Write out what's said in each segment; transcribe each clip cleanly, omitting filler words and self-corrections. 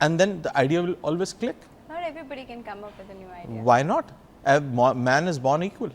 and then the idea will always click. Not everybody can come up with a new idea. Why not? Man is born equal.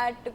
at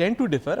tend to differ।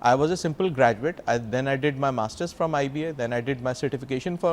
I was a simple graduate. Then I did my masters from IBA. Then I did my certification for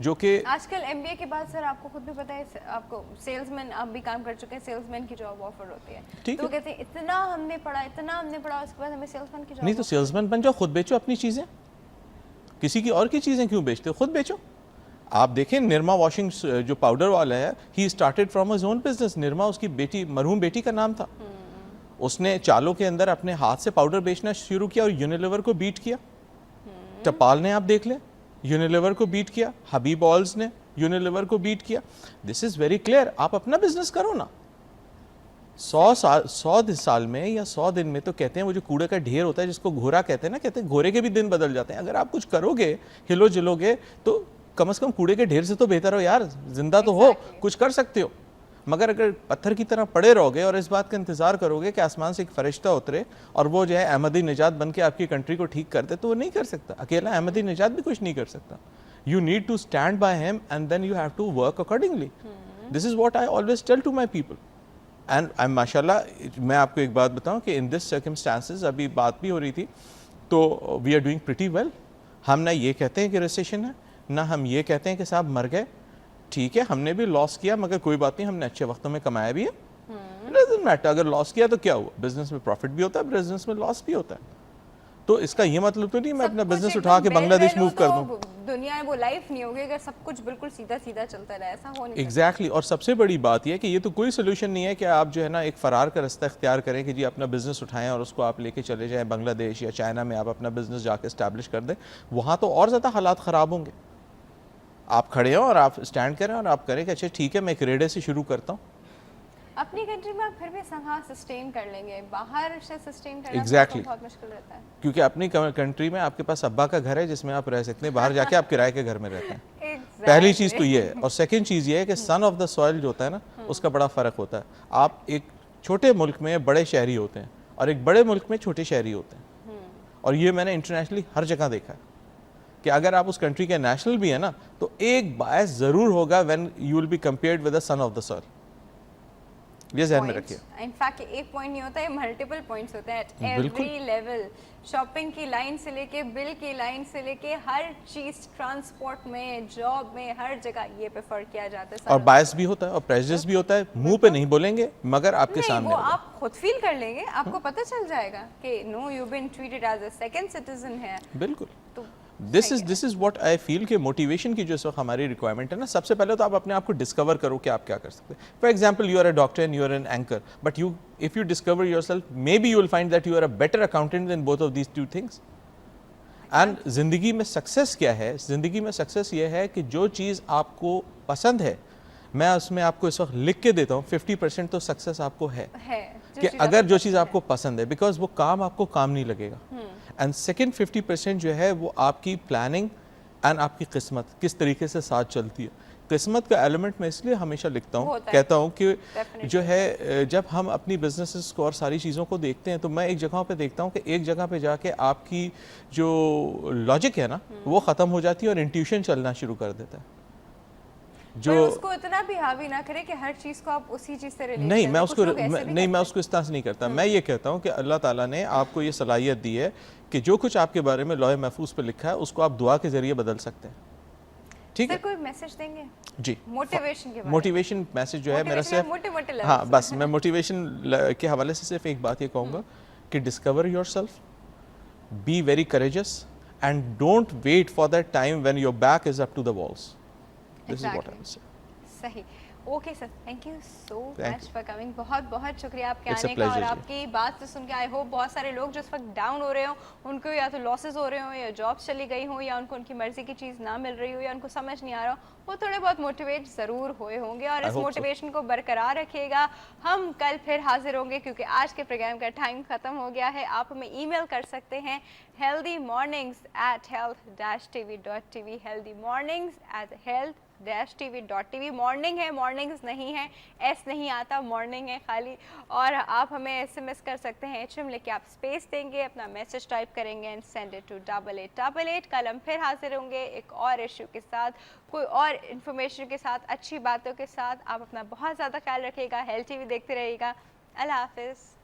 جو کہ آج کل M B اے کے بعد سر آپ کو خود بھی پتہ ہے, آپ کو سیلس مین, آپ بھی کام کر چکے ہیں, سیلس مین کی جاب آفر ہوتی ہے, تو کہتے ہیں اتنا ہم نے پڑھا اس کے بعد ہمیں سیلس مین کی جاب. نہیں تو سیلس مین بن جاؤ, خود بیچو اپنی چیزیں, کسی کی اور کی چیزیں کیوں بیچتے ہو, خود بیچو. آپ دیکھیں نرما واشنگ جو پاؤڈر والا ہے, he started from his own business. Nirma اس کی بیٹی, مرحوم بیٹی کا نام تھا. اس نے چالوں کے اندر اپنے ہاتھ سے پاؤڈر بیچنا شروع کیا اور یونیلیور کو بیٹ کیا. ٹپال نے آپ دیکھ لیں یونیلیور کو بیٹ کیا, حبیب آئلز نے یونیلیور کو بیٹ کیا. دس از ویری کلیئر. آپ اپنا بزنس کرو نا. 100 سال میں یا 100 دن میں تو کہتے ہیں وہ جو کوڑے کا ڈھیر ہوتا ہے جس کو گھورا کہتے ہیں نا, کہتے ہیں گھورے کے بھی دن بدل جاتے ہیں. اگر آپ کچھ کرو گے, ہلو جلو گے, تو کم از کم کوڑے کے ڈھیر سے تو بہتر ہو یار, زندہ تو ہو, کچھ کر سکتے ہو. مگر اگر پتھر کی طرح پڑے رہو گے اور اس بات کا انتظار کرو گے کہ آسمان سے ایک فرشتہ اترے اور وہ جو ہے احمدی نژاد بن کے آپ کی کنٹری کو ٹھیک کر دے, تو وہ نہیں کر سکتا. اکیلا احمدی نژاد بھی کچھ نہیں کر سکتا. You need to stand by him and then you have to work accordingly. This is what I always tell to my people. And ماشاءاللہ میں آپ کو ایک بات بتاؤں کہ in this circumstances ابھی بات بھی ہو رہی تھی, تو we are doing pretty well. ہم نہ یہ کہتے ہیں کہ ریسیشن ہے, نہ ہم یہ کہتے ہیں کہ صاحب مر گئے. ٹھیک ہے ہم نے بھی لاس کیا, مگر کوئی بات نہیں, ہم نے اچھے وقتوں میں کمایا بھی ہے. doesn't matter, اگر لاس کیا تو کیا ہوا, بزنس میں پروفٹ بھی ہوتا ہے, بزنس میں لاس بھی ہوتا ہے. تو اس کا یہ مطلب تو نہیں میں اپنا بزنس اٹھا کے بنگلہ دیش موو کر دوں. دنیا میں وہ لائف نہیں ہوگی اگر سب کچھ بالکل سیدھا سیدھا چلتا رہے, ایسا ہو نہیں. ایگزیکٹلی. اور سب سے بڑی بات یہ ہے کہ یہ تو کوئی سولوشن نہیں ہے کہ آپ جو ہے نا ایک فرار کا رستہ اختیار کریں کہ جی اپنا بزنس اٹھائیں اور اس کو آپ لے کے چلے جائیں بنگلہ دیش یا چائنا میں, آپ اپنا بزنس جا کے اسٹیبلش کر دیں. وہاں تو اور زیادہ حالات خراب ہوں گے. آپ کھڑے ہوں اور آپ اسٹینڈ کریں اور آپ کریں کہ اچھا ٹھیک ہے میں ایک ریڑے سے شروع کرتا ہوں. اپنی کنٹری میں آپ پھر بھی سنہا سسٹین کر لیں گے, باہر سے سسٹین کرنا بہت مشکل رہتا ہے. کیونکہ اپنی کنٹری میں آپ کے پاس ابا کا گھر ہے جس میں آپ رہ سکتے ہیں, باہر جا کے آپ کرائے کے گھر میں رہتے ہیں. پہلی چیز تو یہ ہے. اور سیکنڈ چیز یہ ہے کہ سن آف دا سوائل جو ہوتا ہے نا, اس کا بڑا فرق ہوتا ہے. آپ ایک چھوٹے ملک میں بڑے شہری ہوتے ہیں اور ایک بڑے ملک میں چھوٹے شہری ہوتے ہیں. اور یہ میں نے انٹرنیشنلی ہر جگہ دیکھا ہے کہ اگر آپ اس کنٹری کے نیشنل بھی ہیں نا, تو ایک باعث ضرور ہوگا when you will be compared with the son of the soil. یہ ذہن میں رکھیے. انفیکٹ ایک پوائنٹ نہیں ہوتا ہے, ملٹیپل پوائنٹس ہوتے ہیں ایٹ ایوری لیول. شاپنگ کی لائن سے لے کے بل کی لائن سے لے کے ہر چیز, ٹرانسپورٹ میں, جاب میں, ہر جگہ یہ پریفر کیا جاتا ہے. اور باعث بھی ہوتا ہے اور پریجڈس بھی ہوتا ہے. منہ پہ نہیں بولیں گے مگر آپ کے سامنے وہ آپ خود فیل کر لیں گے, آپ کو پتہ چل جائے گا کہ no you been treated as a second citizen ہے. بالکل. دس از واٹ آئی فیل کہ موٹیویشن کی جو اس وقت ہماری ریکوائرمنٹ ہے نا, سب سے پہلے تو آپ اپنے آپ کو ڈسکور کرو کہ آپ کیا کر سکتے ہیں. For example you are a doctor and you are an anchor, but if you discover yourself, maybe you will find that you are a better accountant than both of these two things. And زندگی میں success کیا ہے؟ زندگی میں success یہ ہے کہ جو چیز آپ کو پسند ہے, میں اس میں آپ کو اس وقت لکھ کے دیتا ہوں 50% تو سکسیس آپ کو ہے کہ اگر جو چیز آپ کو پسند ہے, بیکاز وہ کام آپ کو کام نہیں لگے گا. اینڈ سیکنڈ 50% جو ہے وہ آپ کی پلاننگ اینڈ آپ کی قسمت کس طریقے سے ساتھ چلتی ہے. قسمت کا ایلیمنٹ میں اس لیے ہمیشہ لکھتا ہوں, کہتا ہوں کہ جو ہے جب ہم اپنی بزنسز کو اور ساری چیزوں کو دیکھتے ہیں تو میں ایک جگہ پہ دیکھتا ہوں کہ ایک جگہ پہ جا کے آپ کی جو لاجک ہے نا وہ ختم ہو جاتی ہے اور انٹیوشن چلنا شروع کر دیتا ہے. جو اس کو اتنا بھی حاوی نہ کرے کہ ہر چیز کو آپ اسی چیز سے ریلیٹ نہیں, میں اس کو اس طرح سے نہیں کرتا. میں یہ کہتا ہوں کہ اللہ تعالیٰ نے آپ کو یہ صلاحیت دی ہے کہ جو کچھ آپ کے بارے میں لوح محفوظ پہ لکھا ہے اس کو آپ دعا کے ذریعے بدل سکتے ہیں. ٹھیک ہے, کوئی میسج دیں گے؟ جی, موٹیویشن کے موٹیویشن میسج جو ہے میرا صرف, ہاں بس میں موٹیویشن کے حوالے سے صرف ایک بات یہ کہوں گا کہ discover yourself, be very courageous and don't wait for that time when your back is up to the walls. This is what I would say. صحیح. Okay sir, thank you so much for coming. بہت بہت شکریہ آپ کے آنے کا, اور آپ کی بات سے سن کے آئی ہوپ بہت سارے لوگ جو اس وقت ڈاؤن ہو رہے ہوں, ان کو یا تو لاسز ہو رہے ہوں یا جابس چلی گئی ہوں یا ان کو ان کی مرضی کی چیز نہ مل رہی ہو یا ان کو سمجھ نہیں آ رہا ہو, وہ تھوڑے بہت موٹیویٹ ضرور ہوئے ہوں گے. اور اس موٹیویشن کو برقرار رکھیے گا. ہم کل پھر حاضر ہوں گے کیونکہ آج کے پروگرام کا ٹائم ختم ہو گیا ہے. آپ ہمیں ای میل کر سکتے ہیں healthymornings@health-tv.tv, healthymornings@health-tv.tv. مارننگ ہے, مارننگز نہیں ہے, ایس نہیں آتا, مارننگ ہے خالی. اور آپ ہمیں ایس ایم ایس کر سکتے ہیں, HM لکھ کے آپ اسپیس دیں گے, اپنا میسج ٹائپ کریں گے اینڈ سینڈ اٹ ٹو 8888. کل ہم پھر حاضر ہوں گے ایک اور ایشو کے ساتھ, کوئی اور انفارمیشن کے ساتھ, اچھی باتوں کے ساتھ. آپ اپنا بہت زیادہ خیال رکھیے گا, ہیلتھ ٹی وی دیکھتے رہیے گا. اللہ حافظ.